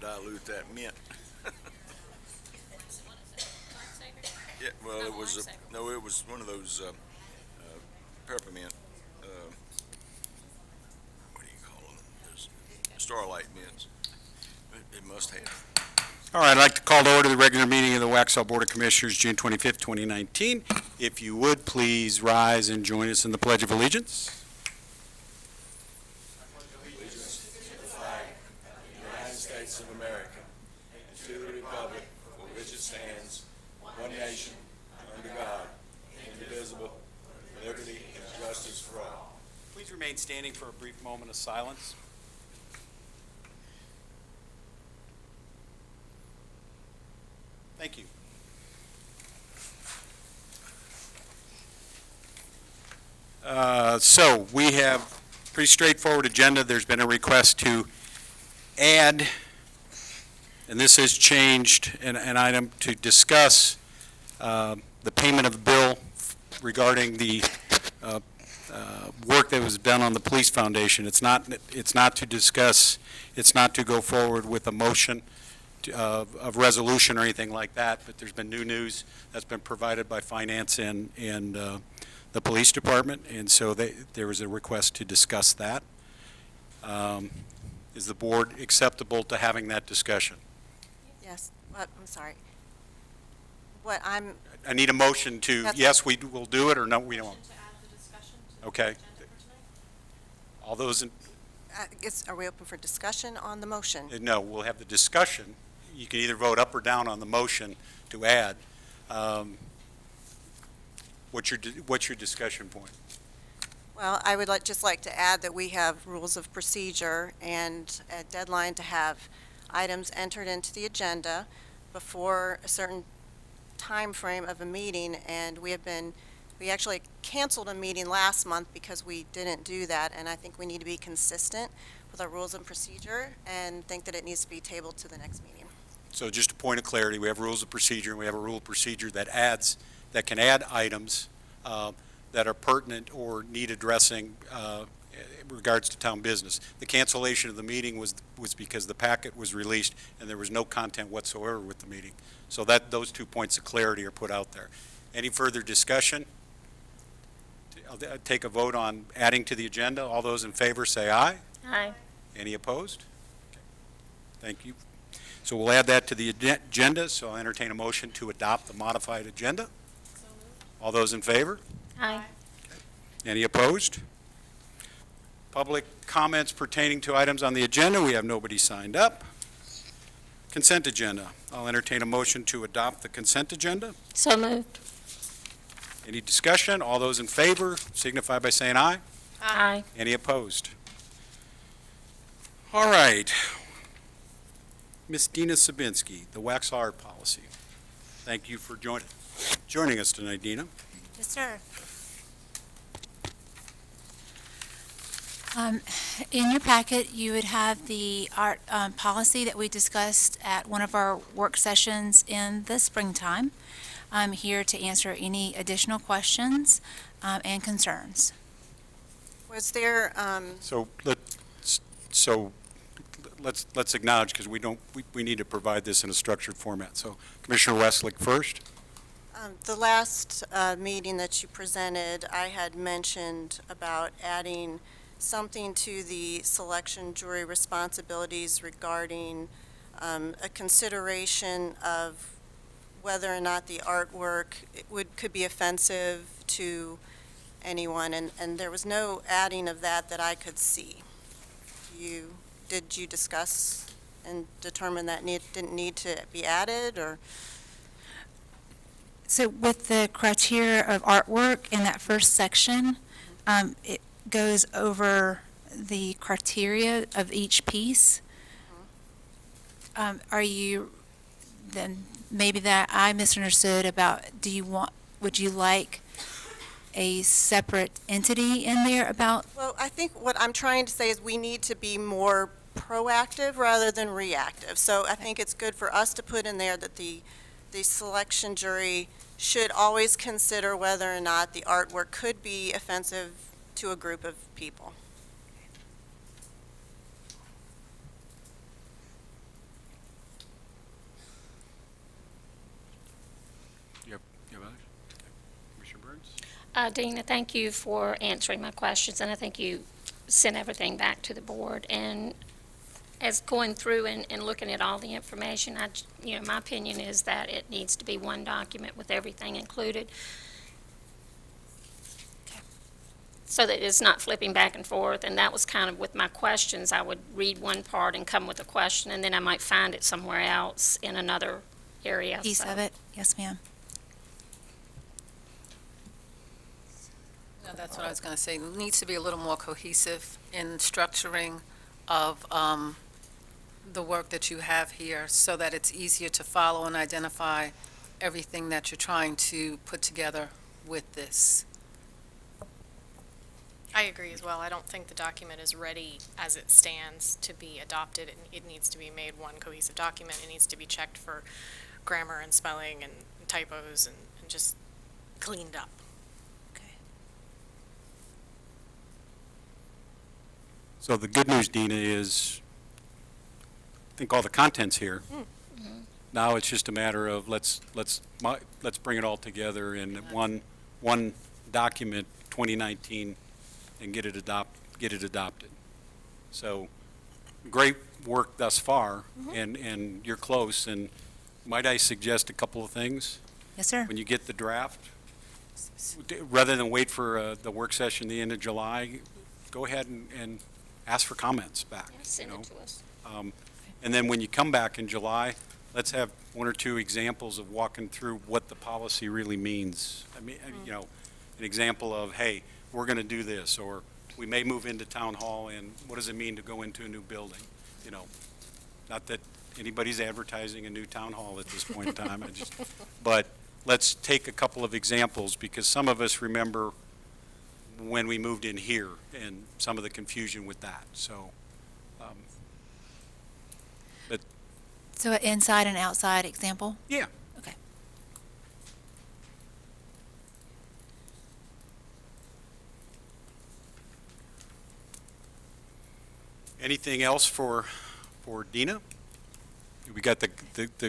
dilute that mint. Yeah, well, it was, no, it was one of those, peppermint, what do you call them? Those Starlight mints. It must have. All right, I'd like to call to order the regular meeting of the Waxhaw Board of Commissioners, June 25th, 2019. If you would, please rise and join us in the Pledge of Allegiance. Allegiance to the flag of the United States of America and to the republic for which it stands, one nation, under God, indivisible, with liberty and justice for all. Please remain standing for a brief moment of silence. Thank you. So we have a pretty straightforward agenda. There's been a request to add, and this has changed, an item to discuss the payment of the bill regarding the work that was done on the police foundation. It's not to discuss, it's not to go forward with a motion of resolution or anything like that, but there's been new news that's been provided by finance and the police department, and so there was a request to discuss that. Is the board acceptable to having that discussion? Yes, I'm sorry. I need a motion to, yes, we will do it, or no, we won't. To add the discussion to the Okay. agenda for tonight? All those in, are we open for discussion on the motion? no, we'll have the discussion. You can either vote up or down on the motion to add. What's your discussion point? Well, I would just like to add that we have rules of procedure and a deadline to have items entered into the agenda before a certain time frame of a meeting, and we actually canceled a meeting last month because we didn't do that, and I think we need to be consistent with our rules of procedure and think that it needs to be tabled to the next meeting. So just a point of clarity, we have rules of procedure, and we have a rule of procedure that can add items that are pertinent or need addressing in regards to town business. The cancellation of the meeting was because the packet was released and there was no content whatsoever with the meeting. So those 2 points of clarity are put out there. Any further discussion? I'll take a vote on adding to the agenda. All those in favor say aye. Aye. Any opposed? Okay. Thank you. So we'll add that to the agenda, so I'll entertain a motion to adopt the modified agenda. So moved. All those in favor? Aye. Any opposed? Public comments pertaining to items on the agenda. We have nobody signed up. Consent agenda. I'll entertain a motion to adopt the consent agenda. So moved. Any discussion? All those in favor signify by saying aye. Aye. Any opposed? All right. Ms. Dina Sabinski, the Waxhaw Art Policy. Thank you for joining us tonight, Dina. Yes, sir. In your packet, you would have the art policy that we discussed at one of our work sessions in the springtime. I'm here to answer any additional questions and concerns. Was there, Let's acknowledge, because we need to provide this in a structured format. So Commissioner Westlick first. the last meeting that you presented, I had mentioned about adding something to the selection jury responsibilities regarding a consideration of whether or not the artwork could be offensive to anyone, and there was no adding of that I could see. Did you discuss and determine that didn't need to be added, or? So with the criteria of artwork in that first section, it goes over the criteria of each piece. Are you, then maybe that I misunderstood about, would you like a separate entity in there about? Well, I think what I'm trying to say is we need to be more proactive rather than reactive. So I think it's good for us to put in there that the selection jury should always consider whether or not the artwork could be offensive to a group of people. You have others? Okay. Commissioner Burns? Dina, thank you for answering my questions, and I think you sent everything back to the board. And as going through and looking at all the information, my opinion is that it needs to be one document with everything included, so that it's not flipping back and forth. And that was kind of with my questions. I would read one part and come with a question, and then I might find it somewhere else in another area. Piece So- of it, yes, ma'am. No, that's what I was going to say. It needs to be a little more cohesive in structuring of the work that you have here so that it's easier to follow and identify everything that you're trying to put together with this. I agree as well. I don't think the document is ready as it stands to be adopted. It needs to be made one cohesive document. It needs to be checked for grammar and spelling and typos and just cleaned up. So the good news, Dina, is I think all the content's here. Now it's just a matter of let's bring it all together in one document, 2019, and get it adopted. So great work thus far, and you're close. And might I suggest a couple of things? Yes, sir. When you get the draft, rather than wait for the work session the end of July, go ahead and ask for comments back. Yeah, send you know. it to us. And then when you come back in July, let's have one or two examples of walking through what the policy really means. I mean, an example of, hey, we're going to do this, or we may move into town hall, and what does it mean to go into a new building? Not that anybody's advertising a new town hall at this point in time, but let's take a couple of examples, because some of us remember when we moved in here and some of the confusion with that. So, So an inside and outside example? yeah. Okay. Anything else for Dina? We got the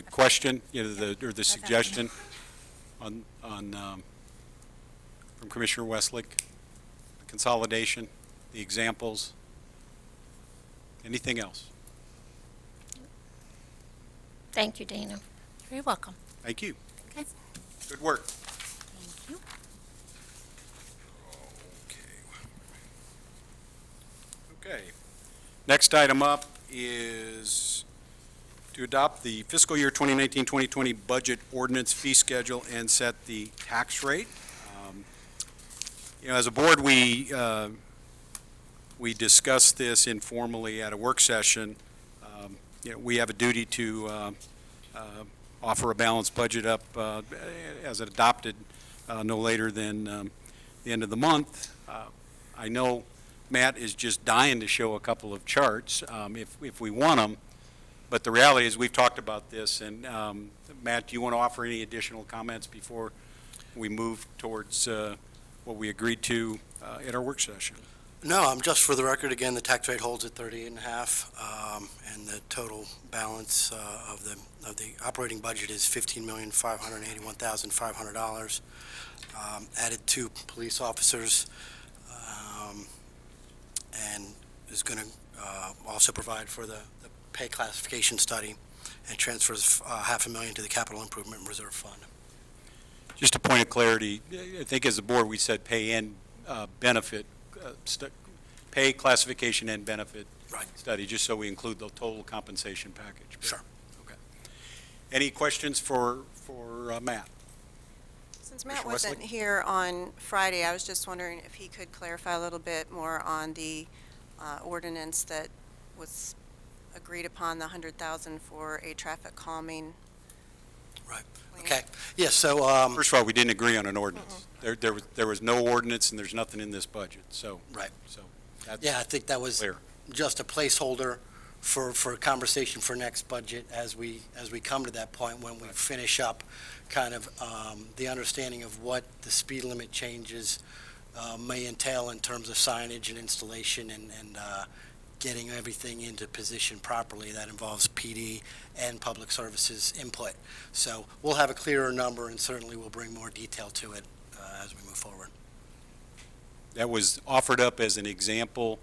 question, or the suggestion on from Commissioner Westlake, the consolidation, the examples. Anything else? Thank you, Dina. You're very welcome. Thank you. Okay. Good work. Thank you. Okay. Next item up is to adopt the fiscal year 2019-2020 budget ordinance fee schedule and set the tax rate. As a board, we discussed this informally at a work session. We have a duty to offer a balanced budget up as adopted no later than the end of the month. I know Matt is just dying to show a couple of charts if we want them, but the reality is we've talked about this, and Matt, do you want to offer any additional comments before we move towards what we agreed to at our work session? No, just for the record, again, the tax rate holds at 38.5, and the total balance of the operating budget is $15,581,500. Added 2 police officers, and is going to also provide for the pay classification study, and transfers $500,000 to the capital improvement reserve fund. Just a point of clarity, I think as a board, we said pay and benefit, pay classification and benefit Right. study, just so we include the total compensation package. Sure. Okay. Any questions for Matt? Since Matt Commissioner wasn't Westlake? here on Friday, I was just wondering if he could clarify a little bit more on the ordinance that was agreed upon, the $100,000 for a traffic calming. Right. plan. Okay. Yes, so First of all, we didn't agree on an ordinance. There was no ordinance, and there's nothing in this budget, so. Right. So that's yeah, I think that was clear. just a placeholder for a conversation for next budget as we come to that point when we finish up kind of the understanding of what the speed limit changes may entail in terms of signage and installation and getting everything into position properly. That involves PD and public services input. So we'll have a clearer number, and certainly we'll bring more detail to it as we move forward. That was offered up as an example,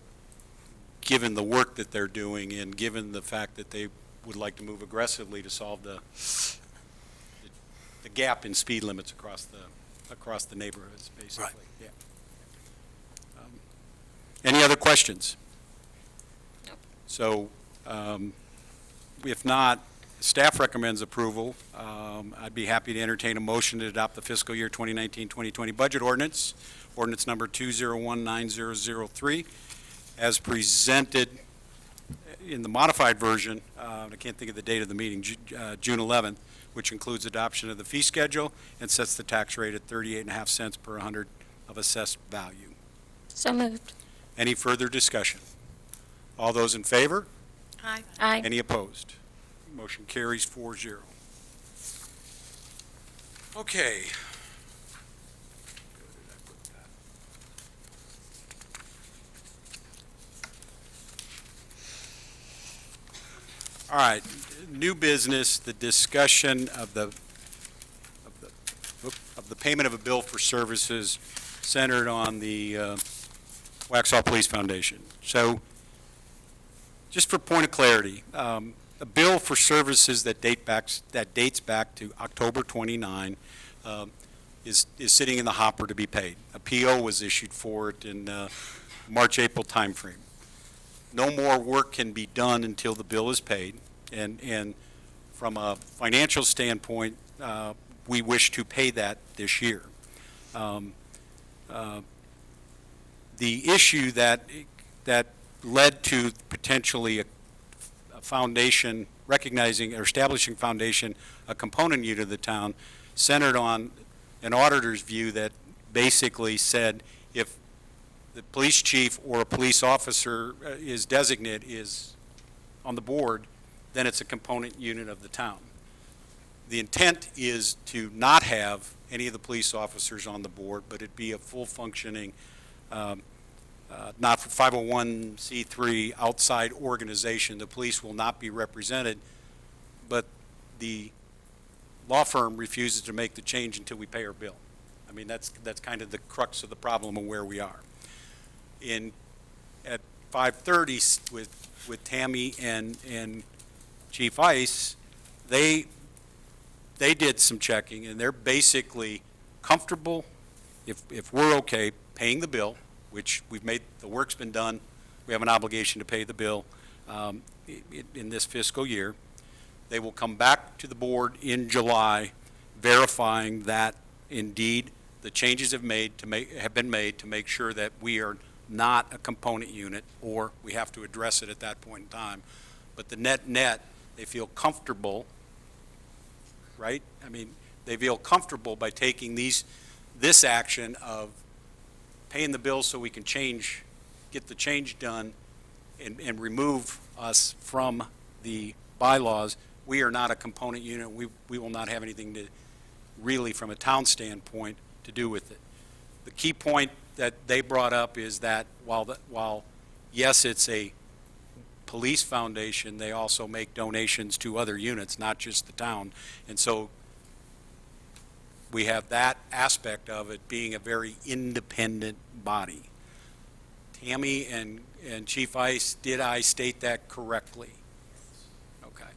given the work that they're doing and given the fact that they would like to move aggressively to solve the gap in speed limits across the neighborhoods, basically. Right. Yeah. Any other questions? Nope. So, if not, staff recommends approval. I'd be happy to entertain a motion to adopt the fiscal year 2019-2020 budget ordinance number 2019003, as presented in the modified version. I can't think of the date of the meeting, June 11th, which includes adoption of the fee schedule and sets the tax rate at 38.5 cents per 100 of assessed value. So moved. Any further discussion? All those in favor? Aye. Any opposed? Motion carries 4-0. Okay. All right, new business, the discussion of the payment of a bill for services centered on the Waxhaw Police Foundation. So, just for point of clarity, a bill for services that dates back to October 29 is sitting in the hopper to be paid. A PO was issued for it in March-April timeframe. No more work can be done until the bill is paid, and from a financial standpoint, we wish to pay that this year. The issue that led to potentially a foundation, recognizing or establishing foundation, a component unit of the town, centered on an auditor's view that basically said if the police chief or a police officer is on the board, then it's a component unit of the town. The intent is to not have any of the police officers on the board, but it be a full functioning, not for 501c3 outside organization. The police will not be represented, but the law firm refuses to make the change until we pay our bill. I mean, that's kind of the crux of the problem of where we are. At 5:30 with Tammy and Chief Ice, they did some checking, and they're basically comfortable, if we're okay, paying the bill, which the work's been done. We have an obligation to pay the bill in this fiscal year. They will come back to the board in July, verifying that indeed the changes have been made to make sure that we are not a component unit, or we have to address it at that point in time. But the net, they feel comfortable, right? I mean, they feel comfortable by taking this action of paying the bill so we can get the change done and remove us from the bylaws. We are not a component unit. We will not have anything to really, from a town standpoint, to do with it. The key point that they brought up is that while yes, it's a police foundation, they also make donations to other units, not just the town. And so we have that aspect of it being a very independent body. Tammy and Chief Ice, did I state that correctly? Okay.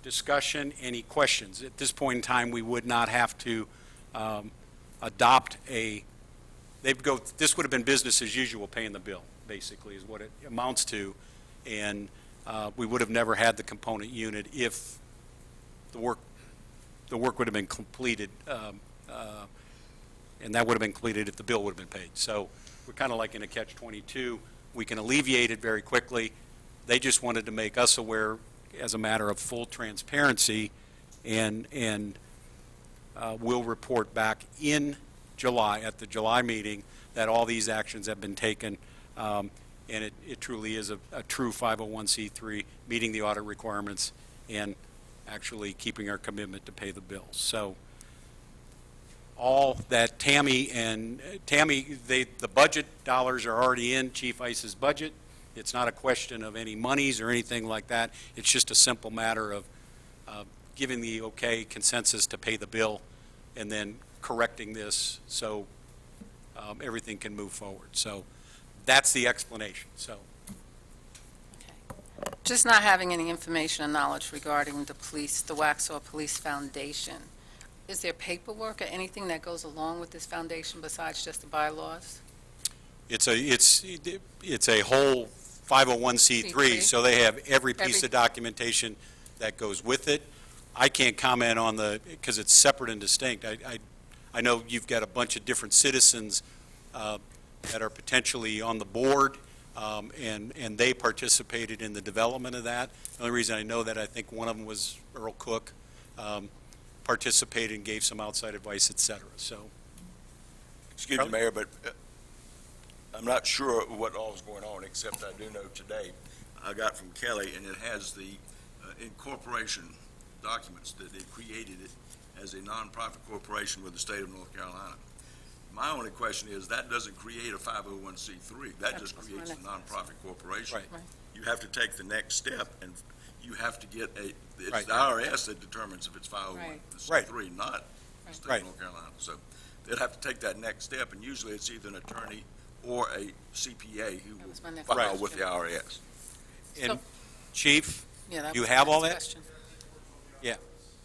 Discussion, any questions? At this point in time, we would not have to adopt this would have been business as usual, paying the bill, basically, is what it amounts to. And we would have never had the component unit if the work would have been completed, and that would have been completed if the bill would have been paid. So we're kind of like in a catch-22. We can alleviate it very quickly. They just wanted to make us aware as a matter of full transparency, and we'll report back in July, at the July meeting, that all these actions have been taken, and it truly is a true 501c3, meeting the audit requirements and actually keeping our commitment to pay the bills. So all that the budget dollars are already in Chief Ice's budget. It's not a question of any monies or anything like that. It's just a simple matter of giving the okay consensus to pay the bill and then correcting this so everything can move forward. So that's the explanation. So Just not having any information or knowledge regarding the police, the Waxhaw Police Foundation. Is there paperwork or anything that goes along with this foundation besides just the bylaws? it's a whole 501c3, C3. so they have every piece of documentation that goes with it. I can't comment on because it's separate and distinct. I know you've got a bunch of different citizens that are potentially on the board, and they participated in the development of that. The only reason I know that, I think one of them was Earl Cook, participated and gave some outside advice, et cetera. So, Excuse me, Mayor, but I'm not sure what all is going on, except I do know today, I got from Kelly, and it has the incorporation documents that they created it as a nonprofit corporation with the state of North Carolina. My only question is, that doesn't create a 501c3. That just creates a nonprofit corporation. Right. You have to take the next step, and you have to get it's Right. the IRS that determines if it's 501c3, not the state Right. of North Carolina. So they'd have to take that next step, and usually it's either an attorney or a CPA who That was my will next file question. with the IRS. and So- Chief, Yeah, that You was have my all next that? question.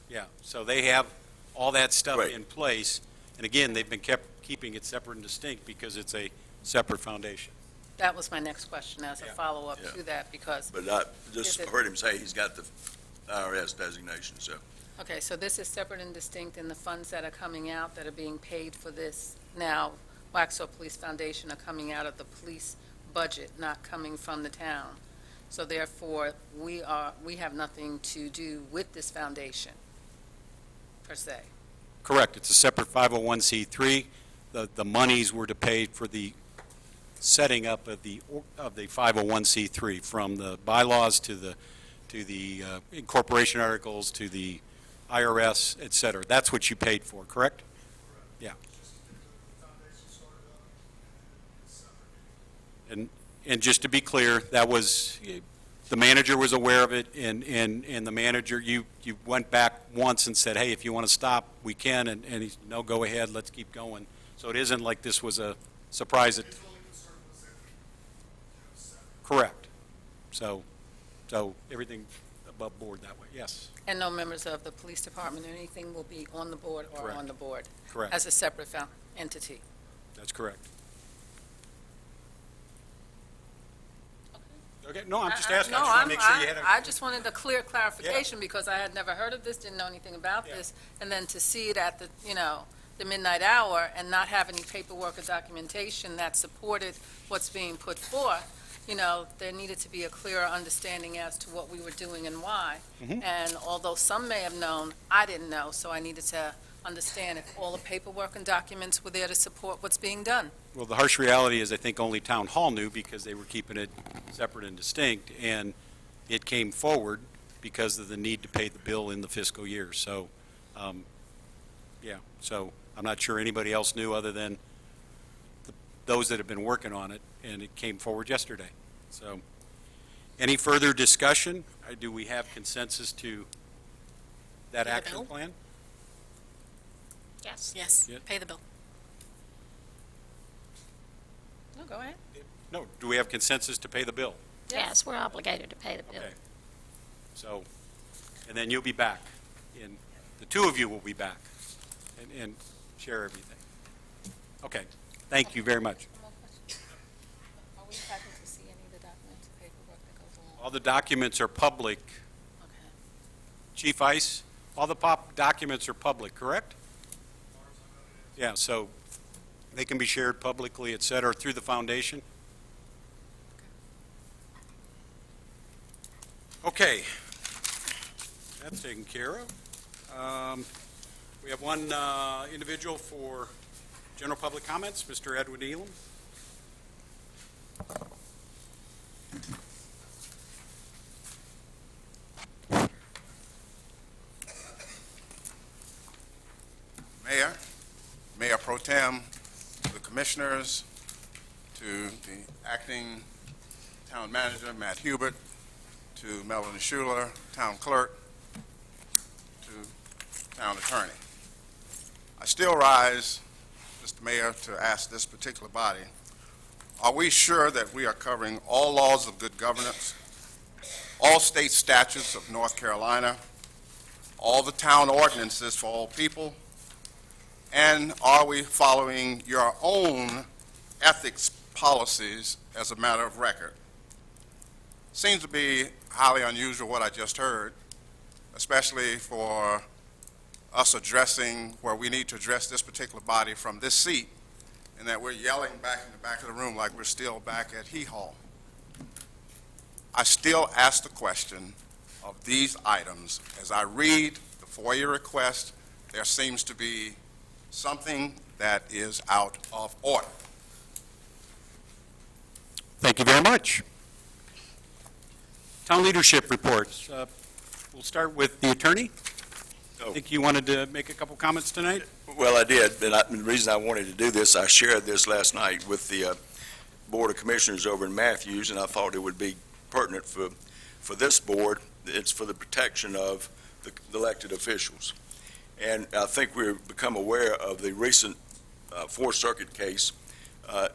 yeah, so they have all that stuff Right. in place. And again, they've been keeping it separate and distinct because it's a separate foundation. That was my next question as a Yeah. follow-up Yeah. to that, because, But I just Is it- heard him say he's got the IRS designation, so. okay, so this is separate and distinct, and the funds that are coming out that are being paid for this now, Waxhaw Police Foundation, are coming out of the police budget, not coming from the town. So therefore, we have nothing to do with this foundation, per se. Correct, it's a separate 501c3. The monies were to pay for the setting up of the 501c3, from the bylaws to the incorporation articles to the IRS, et cetera. That's what you paid for, correct? Yeah. And just to be clear, that was, the manager was aware of it, and the manager, you went back once and said, hey, if you want to stop, we can, and he said, no, go ahead, let's keep going. So it isn't like this was a surprise. Correct. So everything above board that way, yes, And no members of the police department or anything will be on the board or Correct. on the board correct, as a separate entity. that's correct. Okay, no, I'm just asking, I just want to make sure you had I a, just wanted a clear clarification, because I had never heard of this, didn't know anything about Yeah. this, and then to see it at the midnight hour and not have any paperwork or documentation that supported what's being put forth, there needed to be a clearer understanding as to what we were doing and why. Mhm. And although some may have known, I didn't know, so I needed to understand if all the paperwork and documents were there to support what's being done. well, the harsh reality is I think only Town Hall knew because they were keeping it separate and distinct, and it came forward because of the need to pay the bill in the fiscal year. So, so I'm not sure anybody else knew other than those that have been working on it, and it came forward yesterday. So, any further discussion? Do we have consensus to that Pay the action bill? plan? Yes. Yeah. Pay the bill. No, go ahead. No, do we have consensus to pay the bill? Yes, we're obligated to pay the bill. Okay. So, and then you'll be back, and the two of you will be back and share everything. Okay, thank you very much. One more question. Are we happy to see any of the documents, paperwork that goes along? All the documents are public. Okay. Chief Ice, all the documents are public, correct? Yeah, so they can be shared publicly, et cetera, through the foundation? Okay. That's taken care of. We have one individual for general public comments, Mr. Edward Elam. Mayor Pro Tem, the commissioners, to the acting Town Manager Matt Hubert, to Melanie Schuler, Town Clerk, to Town Attorney. I still rise, Mr. Mayor, to ask this particular body, are we sure that we are covering all laws of good governance, all state statutes of North Carolina, all the town ordinances for all people, and are we following your own ethics policies as a matter of record? Seems to be highly unusual what I just heard, especially for us addressing where we need to address this particular body from this seat, and that we're yelling back in the back of the room like we're still back at Hee Haw. I still ask the question of these items. As I read the FOIA request, there seems to be something that is out of order. Thank you very much. Town leadership reports. We'll start with the attorney. I think you wanted to make a couple comments tonight? Well, I did, and the reason I wanted to do this, I shared this last night with the Board of Commissioners over in Matthews, and I thought it would be pertinent for this board. It's for the protection of the elected officials. And I think we've become aware of the recent Fourth Circuit case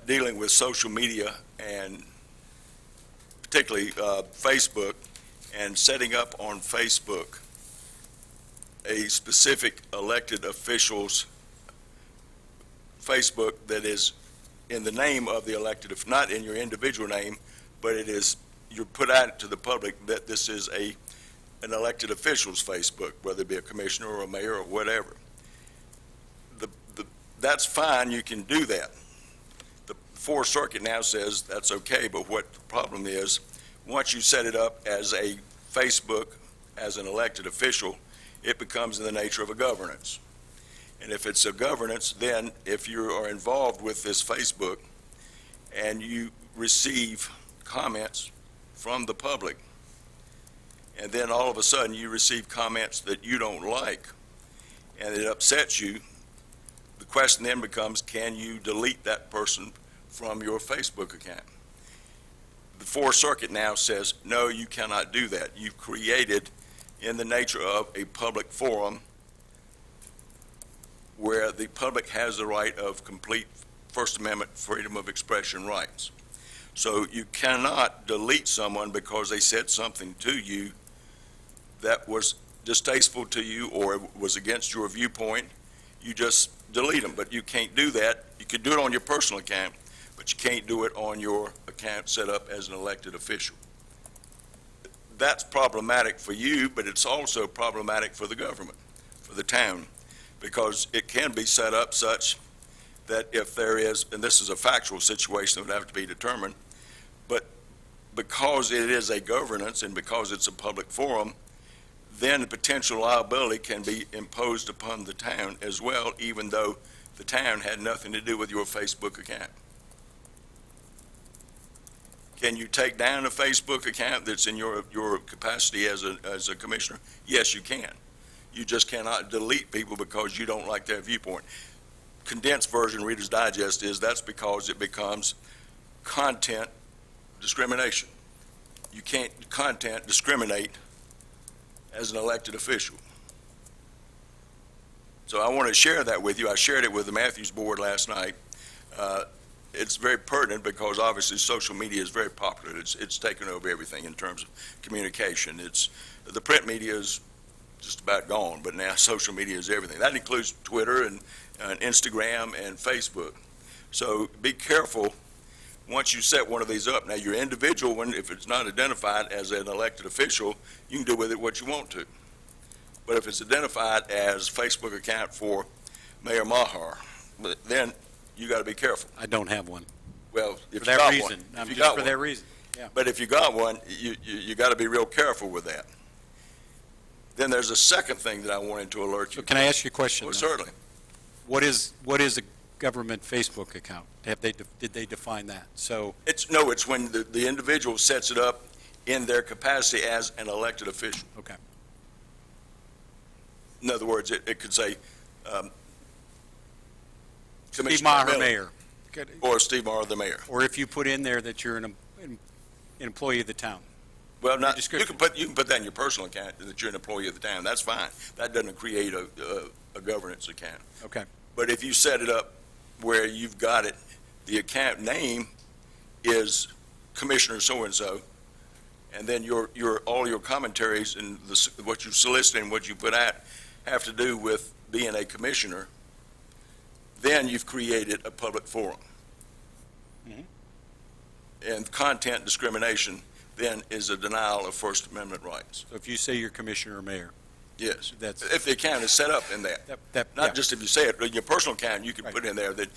dealing with social media and particularly Facebook, and setting up on Facebook a specific elected official's Facebook that is in the name of the elected, if not in your individual name, but it is, you're put out to the public that this is an elected official's Facebook, whether it be a commissioner or a mayor or whatever. That's fine, you can do that. The Fourth Circuit now says that's okay, but what the problem is, once you set it up as a Facebook, as an elected official, it becomes in the nature of a governance. And if it's a governance, then if you are involved with this Facebook and you receive comments from the public, and then all of a sudden you receive comments that you don't like, and it upsets you, the question then becomes, can you delete that person from your Facebook account? The Fourth Circuit now says, no, you cannot do that. You've created, in the nature of a public forum, where the public has the right of complete First Amendment freedom of expression rights. So you cannot delete someone because they said something to you that was distasteful to you or was against your viewpoint. You just delete them, but you can't do that. You can do it on your personal account, but you can't do it on your account set up as an elected official. That's problematic for you, but it's also problematic for the government, for the town, because it can be set up such that if there is, and this is a factual situation that would have to be determined, but because it is a governance and because it's a public forum, then the potential liability can be imposed upon the town as well, even though the town had nothing to do with your Facebook account. Can you take down a Facebook account that's in your capacity as a commissioner? Yes, you can. You just cannot delete people because you don't like their viewpoint. Condensed version, Reader's Digest, is that's because it becomes content discrimination. You can't content discriminate as an elected official. So I want to share that with you. I shared it with the Matthews board last night. It's very pertinent because obviously social media is very popular. It's taken over everything in terms of communication. The print media is just about gone, but now social media is everything. That includes Twitter and Instagram and Facebook. So be careful once you set one of these up. Now your individual one, if it's not identified as an elected official, you can do with it what you want to. But if it's identified as Facebook account for Mayor Maher, then you got to be careful. I don't have one. Well, if For you that got reason. one, Just for that reason. Yeah. but if you got one, you got to be real careful with that. Then there's a second thing that I wanted to alert you. So can I ask you a question? Well, then? certainly. What is a government Facebook account? Did they define that? So It's when the individual sets it up in their capacity as an elected official. okay. In other words, it could say Steve Commissioner Maher, Miller, mayor. or Steve Maher, the mayor. Or if you put in there that you're an employee of the town. Well, not, you description. can put that in your personal account, that you're an employee of the town, that's fine. That doesn't create a governance account. Okay. But if you set it up where you've got it, the account name is Commissioner so-and-so, and then all your commentaries and what you solicit and what you put out have to do with being a commissioner, then you've created a public forum. Mhm. And content discrimination then is a denial of First Amendment rights. So if you say you're commissioner or mayor, Yes. that's, If the account is set up in that. yeah. Not just if you say it, in your personal account, you can Right. put in there that,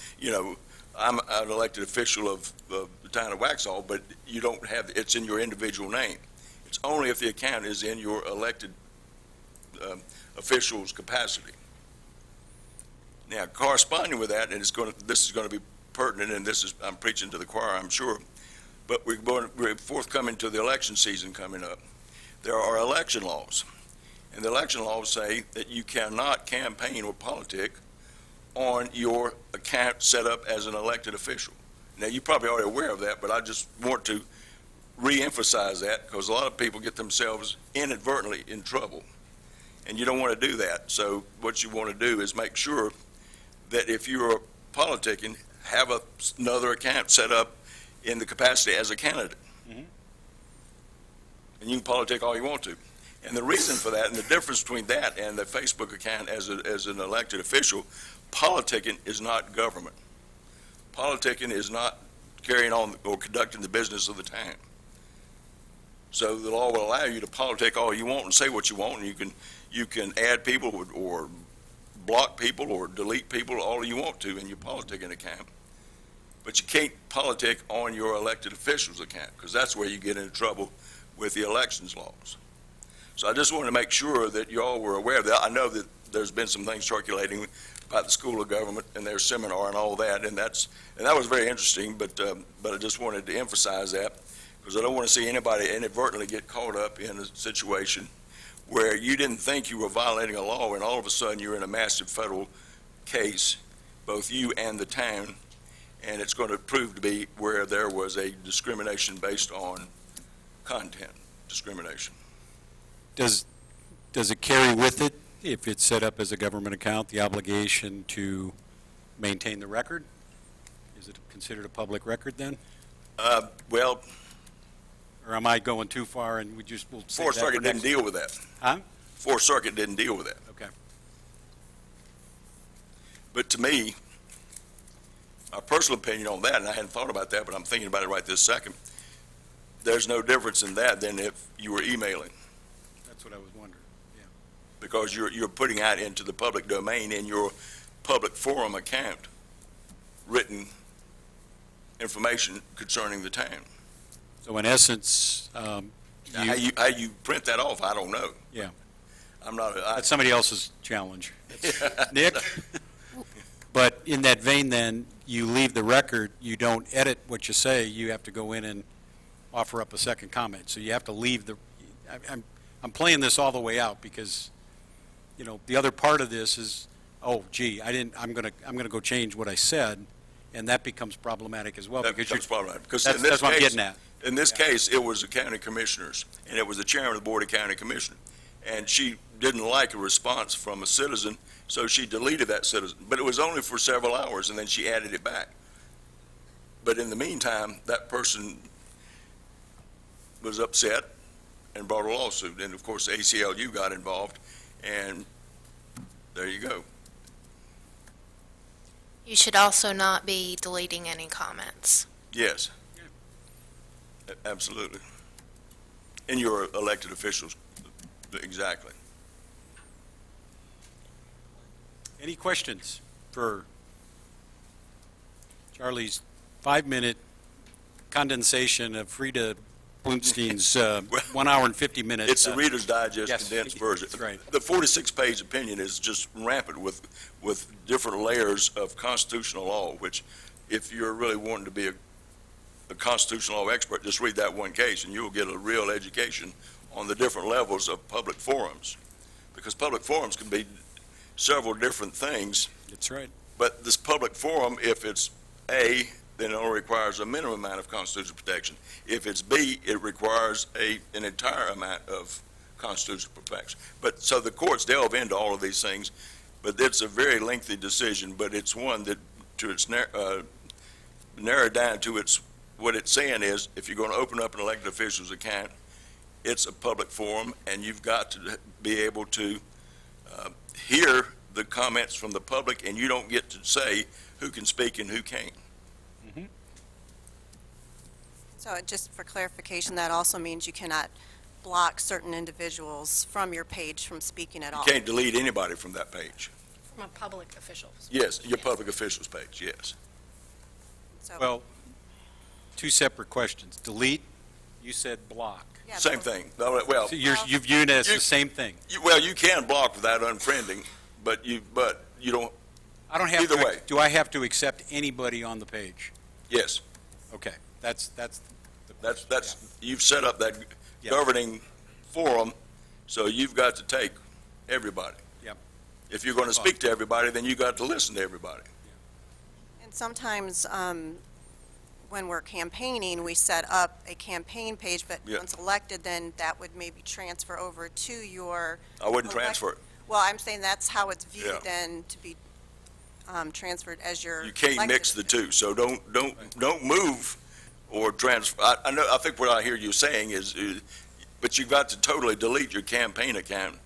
I'm an elected official of the town of Waxhaw, but you don't have, it's in your individual name. It's only if the account is in your elected official's capacity. Now, corresponding with that, and this is going to be pertinent, and I'm preaching to the choir, I'm sure, but we're forthcoming to the election season coming up. There are election laws, and the election laws say that you cannot campaign or politic on your account set up as an elected official. Now, you're probably already aware of that, but I just want to re-emphasize that because a lot of people get themselves inadvertently in trouble, and you don't want to do that. So what you want to do is make sure that if you're politicking, have another account set up in the capacity as a candidate. Mhm. And you can politic all you want to. And the reason for that, and the difference between that and the Facebook account as an elected official, politicking is not government. Politicking is not carrying on or conducting the business of the town. So the law will allow you to politic all you want and say what you want, and you can add people or block people or delete people all you want to in your politicking account. But you can't politic on your elected official's account, because that's where you get into trouble with the elections laws. So I just wanted to make sure that you all were aware of that. I know that there's been some things circulating about the School of Government and their seminar and all that, and that was very interesting, but I just wanted to emphasize that, because I don't want to see anybody inadvertently get caught up in a situation where you didn't think you were violating a law, and all of a sudden you're in a massive federal case, both you and the town, and it's going to prove to be where there was a discrimination based on content discrimination. Does it carry with it, if it's set up as a government account, the obligation to maintain the record? Is it considered a public record then? Well, Or am I going too far and we'll say that Fourth for Circuit didn't next? deal with that. Huh? Fourth Circuit didn't deal with that. Okay. But to me, my personal opinion on that, and I hadn't thought about that, but I'm thinking about it right this second, there's no difference in that than if you were emailing, That's what I was wondering. because you're putting out into the public domain in your public forum account written information concerning the town. So in essence, Now, how you print that off, I don't know. Yeah. I'm not, that's somebody else's challenge. Nick? But in that vein then, you leave the record, you don't edit what you say, you have to go in and offer up a second comment. So you have to leave I'm playing this all the way out because, the other part of this is, oh, gee, I'm gonna go change what I said, and that becomes problematic as well. that because becomes problematic. Because That's in this what I'm case, getting at. in this case, it was the county commissioners, and it was the chairman of the board of county commissioners. And she didn't like a response from a citizen, so she deleted that citizen. But it was only for several hours, and then she added it back. But in the meantime, that person was upset and brought a lawsuit. And of course, the ACLU got involved, and there you go. You should also not be deleting any comments. Yes. Absolutely. In your elected officials, exactly. Any questions for Charlie's 5-minute condensation of Frida Blumstein's 1 hour and 50 minutes? It's the Reader's Digest yes, condensed version. that's right. The 46-page opinion is just rampant with different layers of constitutional law, which if you're really wanting to be a constitutional law expert, just read that one case and you'll get a real education on the different levels of public forums. Because public forums can be several different things, That's right. but this public forum, if it's A, then it only requires a minimum amount of constitutional protection. If it's B, it requires an entire amount of constitutional protection. But, so the courts delve into all of these things, but it's a very lengthy decision, but it's one that, to its narrowed down to its, what it's saying is, if you're going to open up an elected official's account, it's a public forum, and you've got to be able to hear the comments from the public, and you don't get to say who can speak and who can't. So just for clarification, that also means you cannot block certain individuals from your page from speaking at all. You can't delete anybody from that page. From a public official's. Yes, your public officials page, yes. So- Well, two separate questions. Delete, you said block. Yeah, Same but- thing. Well, So you view it as the same thing. you can block without unfriending, but you don't, I don't have Either to, way. do I have to accept anybody on the page? yes. Okay, that's the That's, you've set up that Yeah. governing forum, so you've got to take everybody. Yep. If you're going to speak to everybody, then you got to listen to everybody. And sometimes, when we're campaigning, we set up a campaign page, but Yeah. once elected, then that would maybe transfer over to your. I wouldn't elect- transfer it. Well, I'm saying that's how it's Yeah. viewed then, to be transferred as your. You can't elected mix the two, so don't move or transfer. I know, I think what I hear you saying is, but you've got to totally delete your campaign account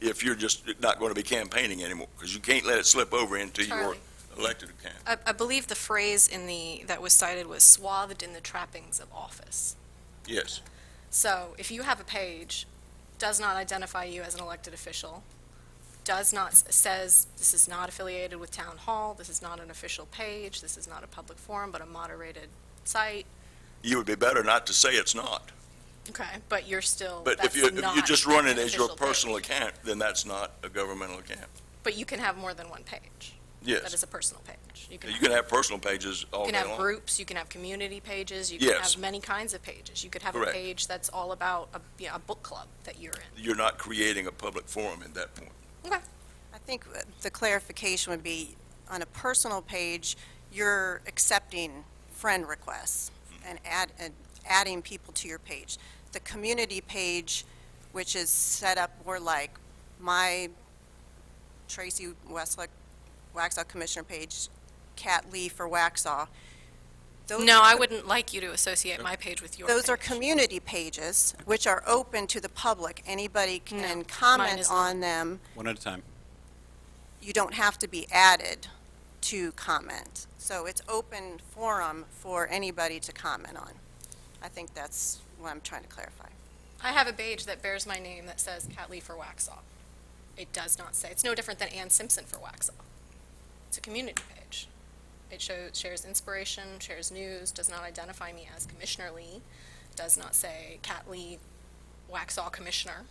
if you're just not going to be campaigning anymore, because you can't let it slip over into your Charlie. elected account. I believe the phrase that was cited was swathed in the trappings of office. Yes. So if you have a page, does not identify you as an elected official, says this is not affiliated with town hall, this is not an official page, this is not a public forum, but a moderated site. You would be better not to say it's not. Okay. But you're still, But if that's you not just run it an as your official page. personal account, then that's not a governmental account. But you can have more than one page. That Yes. is a personal page. You can have personal pages all You can day have long. groups, you can have community pages, you can Yes. have many kinds of pages. You could have a Correct. page that's all about a book club that you're in. You're not creating a public forum at that point. Okay. I think the clarification would be, on a personal page, you're accepting friend requests and adding people to your page. The community page, which is set up more like my Tracy Waxhaw Commissioner page, Kat Lee for Waxhaw. Those No, are I co- wouldn't like you to associate my page with your Those are page. community pages, which are open to the public. Anybody No, can mine comment is not. on them. One at a time. You don't have to be added to comment. So it's open forum for anybody to comment on. I think that's what I'm trying to clarify. I have a page that bears my name that says Kat Lee for Waxhaw. It does not say, it's no different than Ann Simpson for Waxhaw. It's a community page. It shares inspiration, shares news, does not identify me as Commissioner Lee, does not say Kat Lee, Waxhaw Commissioner.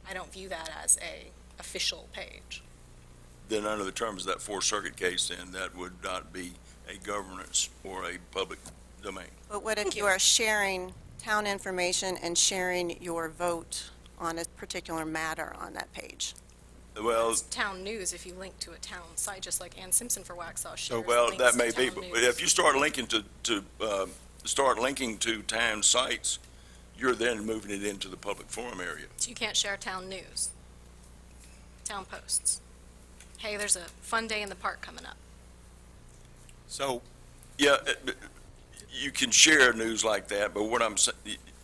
I don't view that as a official page. Then under the terms of that Fourth Circuit case, then that would not be a governance or a public domain. But what if Thank you you. are sharing town information and sharing your vote on a particular matter on that page? Well, It's town news if you link to a town site, just like Ann Simpson for Waxhaw shares well, links that to may be, town but news. if you start linking to town sites, you're then moving it into the public forum area. So you can't share town news, town posts. Hey, there's a fun day in the park coming up. So, Yeah, you can share news like that, but what I'm saying,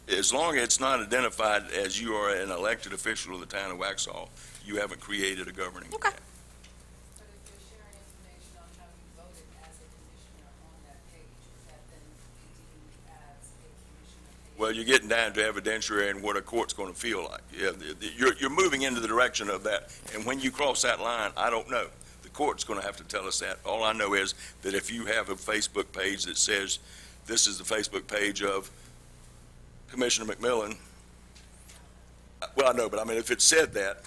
as long as it's not identified as you are an elected official of the town of Waxhaw, you haven't created a governing. Okay. But if you're sharing information on how you voted as a commissioner on that page, is that then be deemed as a commissioner page? Well, you're getting down to evidentiary and what a court's going to feel like. Yeah, you're moving into the direction of that, and when you cross that line, I don't know. The court's going to have to tell us that. All I know is that if you have a Facebook page that says, this is the Facebook page of Commissioner McMillan, well, I know, but I mean, if it said that,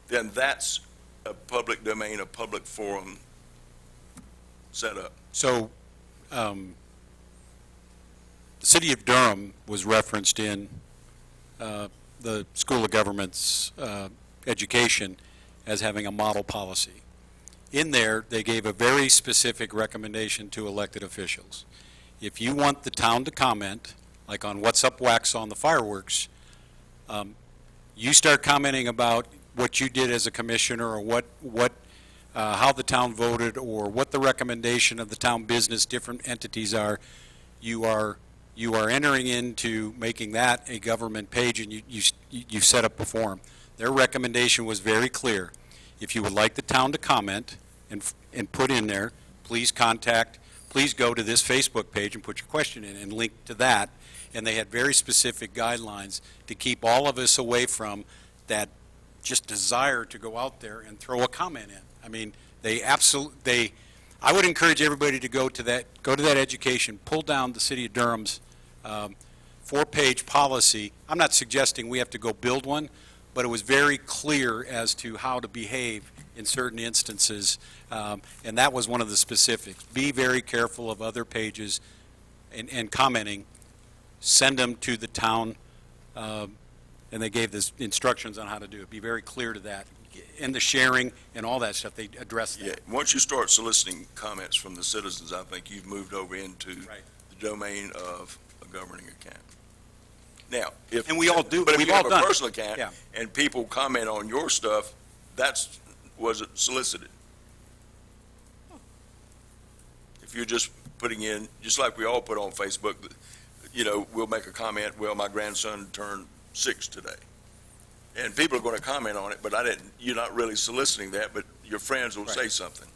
then that's a public domain, a public forum set up. so, the city of Durham was referenced in the School of Government's education as having a model policy. in there, they gave a very specific recommendation to elected officials. If you want the town to comment, like on What's Up Waxhaw on the fireworks, you start commenting about what you did as a commissioner or how the town voted or what the recommendation of the town business, different entities are, you are entering into making that a government page, and you set up a forum. Their recommendation was very clear. If you would like the town to comment and put in there, please go to this Facebook page and put your question in and link to that. And they had very specific guidelines to keep all of us away from that just desire to go out there and throw a comment in. I mean, I would encourage everybody to go to that education, pull down the City of Durham's 4-page policy. I'm not suggesting we have to go build one, but it was very clear as to how to behave in certain instances, and that was one of the specifics. Be very careful of other pages and commenting. Send them to the town, and they gave the instructions on how to do it. Be very clear to that. And the sharing and all that stuff, they address that. Yeah, once you start soliciting comments from the citizens, I think you've moved over into the domain of a governing account. Now, And we all do. But if We've you all have a done it. personal account Yeah. and people comment on your stuff, was it solicited? If you're just putting in, just like we all put on Facebook, we'll make a comment, well, my grandson turned 6 today. And people are going to comment on it, but you're not really soliciting that, but your friends will say something.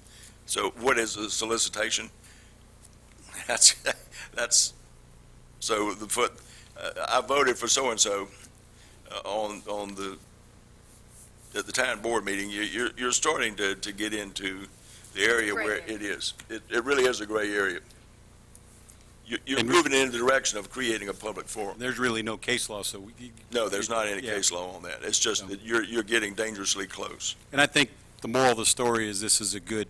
So what is a solicitation? So I voted for so-and-so at the town board meeting. You're starting to get into the area where it is. It really is a gray area. You're moving in the direction of creating a public forum. There's really no case law, so No, there's not any case law on that. It's just that you're getting dangerously close. And I think the moral of the story is this is a good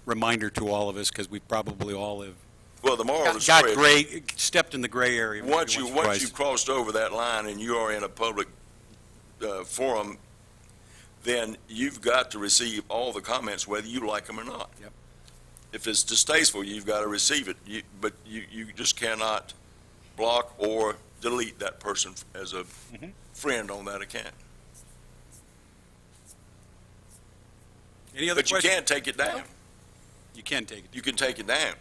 reminder to all of us, because we probably all have Well, the moral of the story stepped in the gray area. once you've crossed over that line and you are in a public forum, then you've got to receive all the comments, whether you like them or not. Yep. If it's distasteful, you've got to receive it, but you just cannot block or delete that person as a friend on that account. Any other But you questions? can't take it down. You can take it. You can take it down.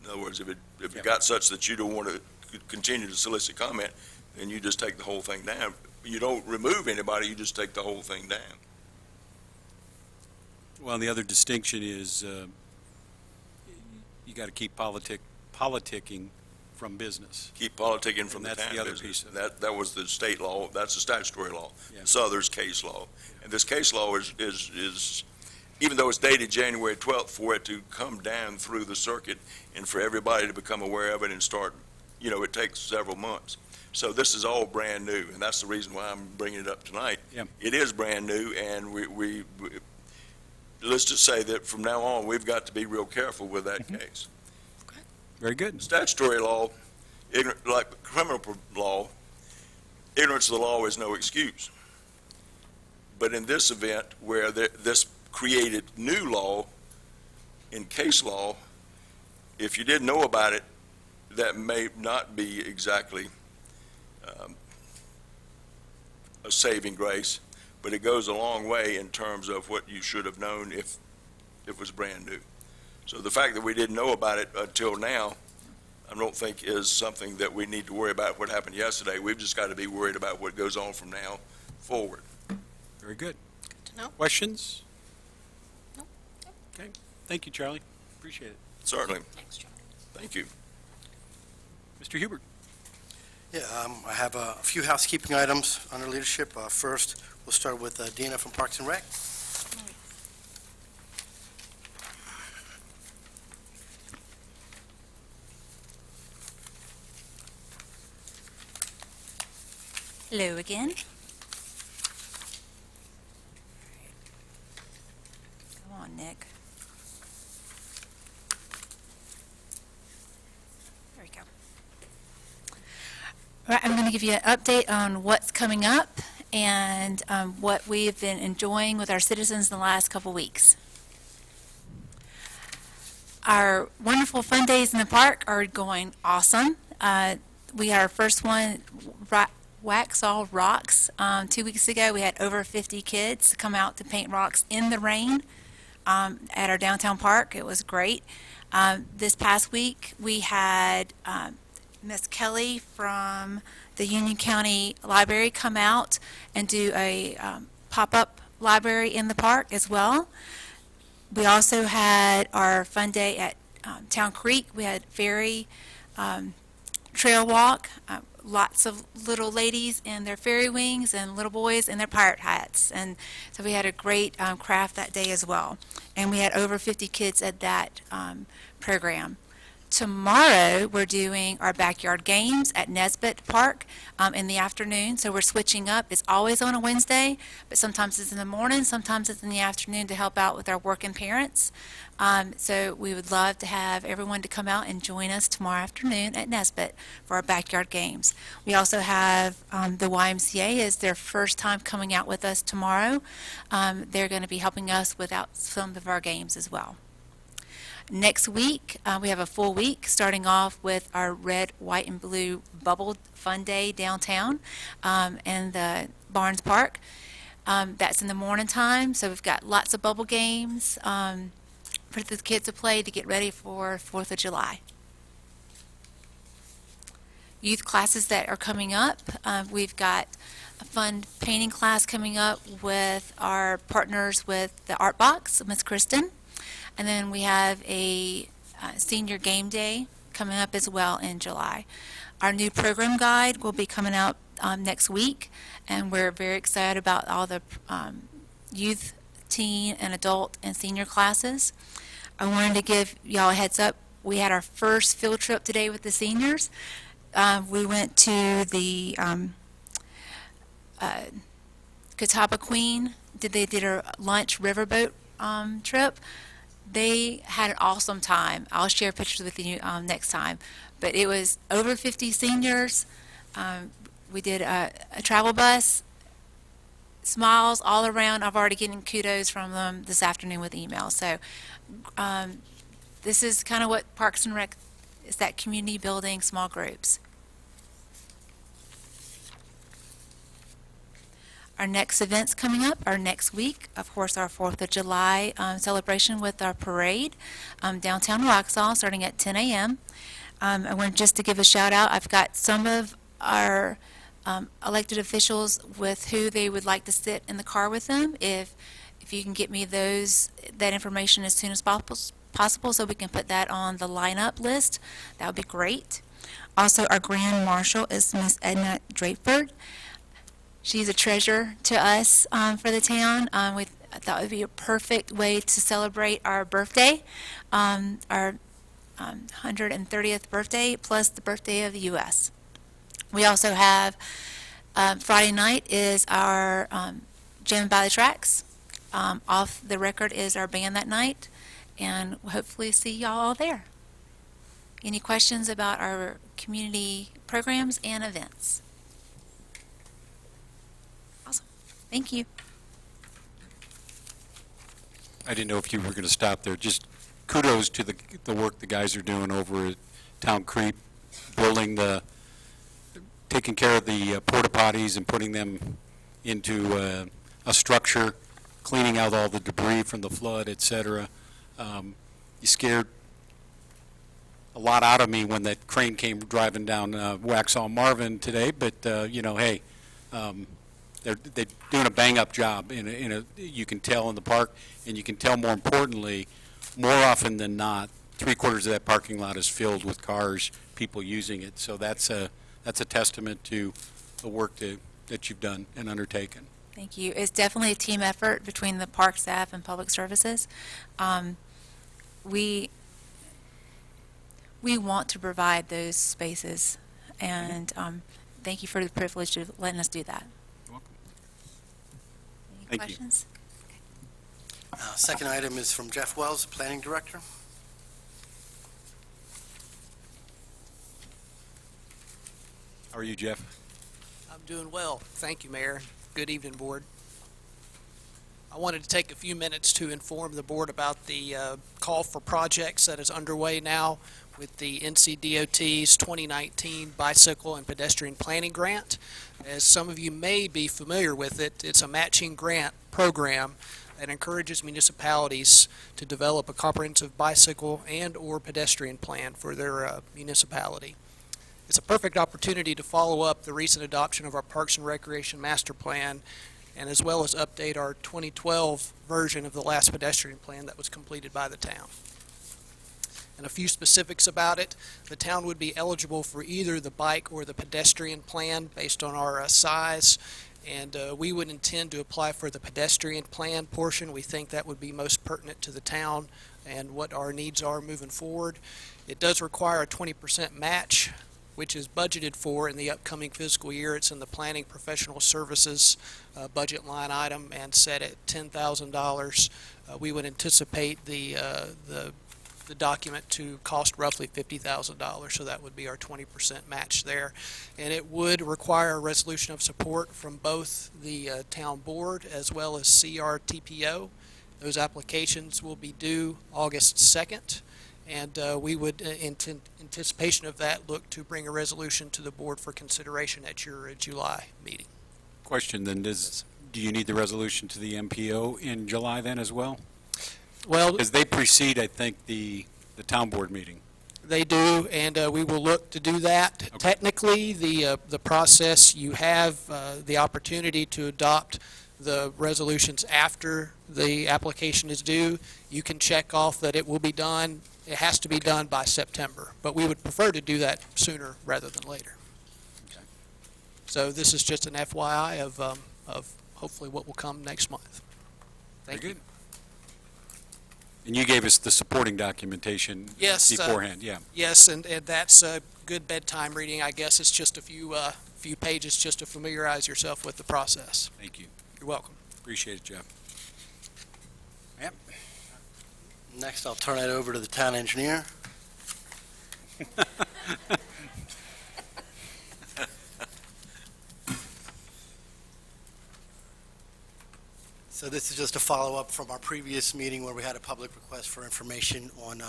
In other words, if it got such that you don't want to continue to solicit comment, then you just take the whole thing down. You don't remove anybody, you just take the whole thing down. Well, the other distinction is you got to keep politicking from business. Keep politicking from And the that's town the other business. piece of That was the state law, that's the statutory law. Yeah. This other's case law. And this case law is, even though it's dated January 12th, for it to come down through the circuit and for everybody to become aware of it and start, it takes several months. So this is all brand new, and that's the reason why I'm bringing it up tonight. Yeah. It is brand new, and we let's just say that from now on, we've got to be real careful with that case. Very good. Statutory law, like criminal law, ignorance of the law is no excuse. But in this event, where this created new law in case law, if you didn't know about it, that may not be exactly a saving grace, but it goes a long way in terms of what you should have known if it was brand new. So the fact that we didn't know about it until now, I don't think is something that we need to worry about what happened yesterday. We've just got to be worried about what goes on from now forward. Very good. Good to know. Questions? No. Okay. Thank you, Charlie. Appreciate it. Certainly. Thanks, John. Thank you. Mr. Hubert? Yeah, I have a few housekeeping items under leadership. First, we'll start with Dina from Parks and Rec. Hello again. Come on, Nick. There we go. All right, I'm going to give you an update on what's coming up and what we've been enjoying with our citizens in the last couple weeks. Our wonderful fun days in the park are going awesome. We had our first one, Waxhaw Rocks. 2 weeks ago, we had over 50 kids come out to paint rocks in the rain at our downtown park. It was great. This past week, we had Miss Kelly from the Union County Library come out and do a pop-up library in the park as well. We also had our fun day at Town Creek. We had ferry trail walk, lots of little ladies in their fairy wings and little boys in their pirate hats. And so we had a great craft that day as well. And we had over 50 kids at that program. Tomorrow, we're doing our backyard games at Nesbitt Park in the afternoon, so we're switching up. It's always on a Wednesday, but sometimes it's in the morning, sometimes it's in the afternoon to help out with our working parents. So we would love to have everyone to come out and join us tomorrow afternoon at Nesbitt for our backyard games. We also have the YMCA is their first time coming out with us tomorrow. They're going to be helping us with some of our games as well. Next week, we have a full week, starting off with our red, white, and blue bubble fun day downtown in the Barnes Park. That's in the morning time, so we've got lots of bubble games for the kids to play to get ready for 4th of July. Youth classes that are coming up, we've got a fun painting class coming up with our partners with the Art Box, Miss Kristen. And then we have a senior game day coming up as well in July. Our new program guide will be coming out next week, and we're very excited about all the youth, teen, and adult and senior classes. I wanted to give y'all a heads up. We had our first field trip today with the seniors. We went to the Catawba Queen. They did a lunch riverboat trip. They had an awesome time. I'll share pictures with you next time. But it was over 50 seniors. We did a travel bus. Smiles all around. I've already getting kudos from them this afternoon with emails. So this is kind of what Parks and Rec is, that community building, small groups. Our next events coming up are next week, of course, our 4th of July celebration with our parade downtown Waxhaw starting at 10 a.m. I want just to give a shout out. I've got some of our elected officials with who they would like to sit in the car with them. If you can get me that information as soon as possible so we can put that on the lineup list, that would be great. Also, our Grand Marshal is Miss Edna Drakeford. She's a treasure to us for the town. I thought it would be a perfect way to celebrate our birthday, our 130th birthday, plus the birthday of the U.S. We also have Friday night is our Jam by the Tracks. Off the Record is our band that night, and we'll hopefully see y'all all there. Any questions about our community programs and events? Thank you. I didn't know if you were going to stop there. Just kudos to the work the guys are doing over at Town Creek, taking care of the porta potties and putting them into a structure, cleaning out all the debris from the flood, etc. You scared a lot out of me when that crane came driving down Waxhaw Marvin today, but hey. They're doing a bang-up job. You can tell in the park, and you can tell more importantly, more often than not, 3/4 of that parking lot is filled with cars, people using it. So that's a testament to the work that you've done and undertaken. Thank you. It's definitely a team effort between the park staff and public services. We want to provide those spaces, and thank you for the privilege of letting us do that. Any Thank you. questions? Second item is from Jeff Wells, Planning Director. How are you, Jeff? I'm doing well. Thank you, Mayor. Good evening, Board. I wanted to take a few minutes to inform the Board about the call for projects that is underway now with the NCDOT's 2019 Bicycle and Pedestrian Planning Grant. As some of you may be familiar with it, it's a matching grant program that encourages municipalities to develop a comprehensive bicycle and/or pedestrian plan for their municipality. It's a perfect opportunity to follow up the recent adoption of our Parks and Recreation Master Plan, and as well as update our 2012 version of the last pedestrian plan that was completed by the town. And a few specifics about it: the town would be eligible for either the bike or the pedestrian plan based on our size, and we would intend to apply for the pedestrian plan portion. We think that would be most pertinent to the town and what our needs are moving forward. It does require a 20% match, which is budgeted for in the upcoming fiscal year. It's in the planning professional services budget line item and set at $10,000. We would anticipate the document to cost roughly $50,000, so that would be our 20% match there. And it would require a resolution of support from both the town board as well as CRTPO. Those applications will be due August 2nd. And we would, in anticipation of that, look to bring a resolution to the board for consideration at your July meeting. Question then, do you need the resolution to the MPO in July then as well? Well, Because they precede, I think, the town board meeting. they do, and we will look to do that. Okay. Technically, the process, you have the opportunity to adopt the resolutions after the application is due. You can check off that it will be done. It has to be done by September, but we would prefer to do that sooner rather than later. Okay. So this is just an FYI of hopefully what will come next month. Thank Very you. good. And you gave us the supporting documentation Yes, beforehand, yeah. Yes, and that's a good bedtime reading. I guess it's just a few pages just to familiarize yourself with the process. Thank you. You're welcome. Appreciate it, Jeff. Yep. Next, I'll turn it over to the town engineer. So this is just a follow-up from our previous meeting where we had a public request for information on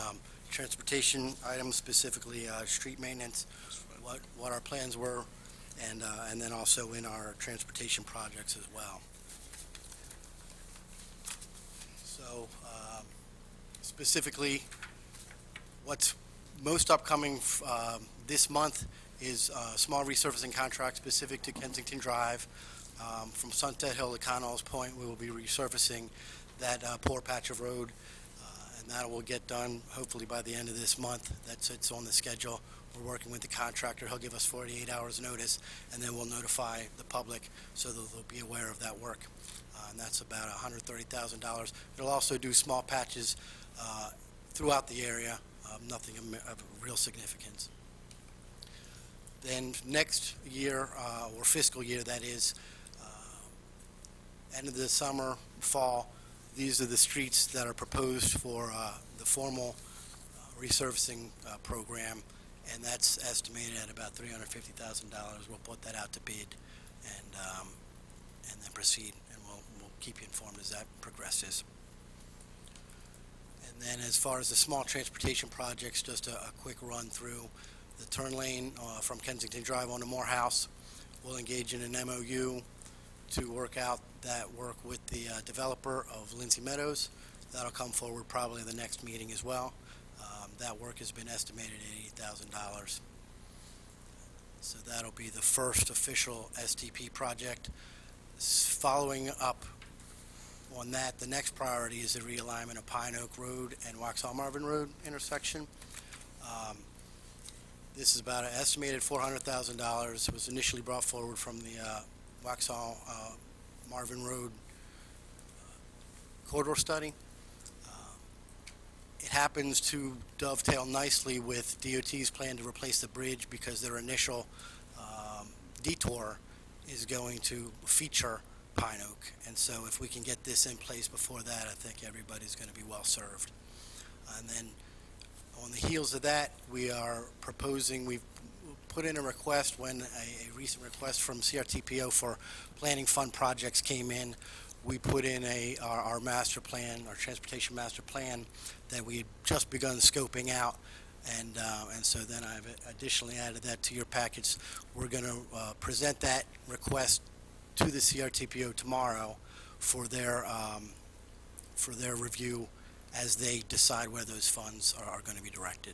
transportation items, specifically street maintenance, what our plans were, and then also in our transportation projects as well. So specifically, what's most upcoming this month is a small resurfacing contract specific to Kensington Drive. From Sunset Hill to Connell's Point, we will be resurfacing that poor patch of road, and that will get done hopefully by the end of this month. It's on the schedule. We're working with the contractor. He'll give us 48 hours notice, and then we'll notify the public so that they'll be aware of that work. And that's about $130,000. It'll also do small patches throughout the area, nothing of real significance. Then next year, or fiscal year that is, end of the summer, fall, these are the streets that are proposed for the formal resurfacing program, and that's estimated at about $350,000. We'll put that out to bid and then proceed, and we'll keep you informed as that progresses. And then as far as the small transportation projects, just a quick run through. The turn lane from Kensington Drive on to Morehouse, we'll engage in an MOU to work out that work with the developer of Lindsay Meadows. That'll come forward probably in the next meeting as well. That work has been estimated at $80,000. So that'll be the first official STP project. Following up on that, the next priority is the realignment of Pine Oak Road and Waxhaw Marvin Road intersection. This is about an estimated $400,000. It was initially brought forward from the Waxhaw Marvin Road corridor study. It happens to dovetail nicely with DOT's plan to replace the bridge because their initial detour is going to feature Pine Oak. And so if we can get this in place before that, I think everybody's going to be well served. And then on the heels of that, we are proposing, we've put in a request when a recent request from CRTPO for planning fund projects came in. We put in our master plan, our transportation master plan, that we had just begun scoping out, and so then I've additionally added that to your package. We're going to present that request to the CRTPO tomorrow for their review as they decide where those funds are going to be directed.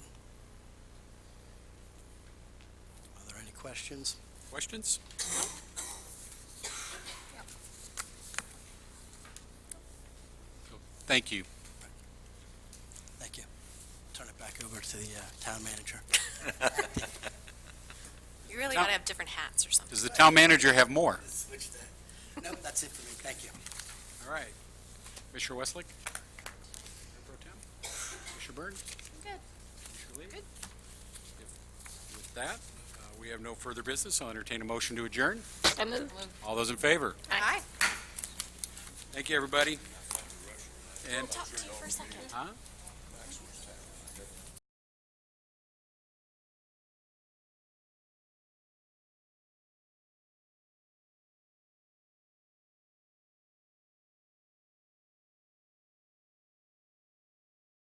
Are there any questions? Questions? Thank you. Thank you. Turn it back over to the town manager. You really gotta have different hats or something. Does the town manager have more? Switch that. Nope, that's it for me. Thank you. All right. Commissioner Westlake? Pro Tem? Commissioner Byrne? Good. Commissioner Lee? Good. With that, we have no further business. I'll entertain a motion to adjourn. So moved. All those in favor? Aye. Thank you, everybody. And, Talk to you for a second. huh?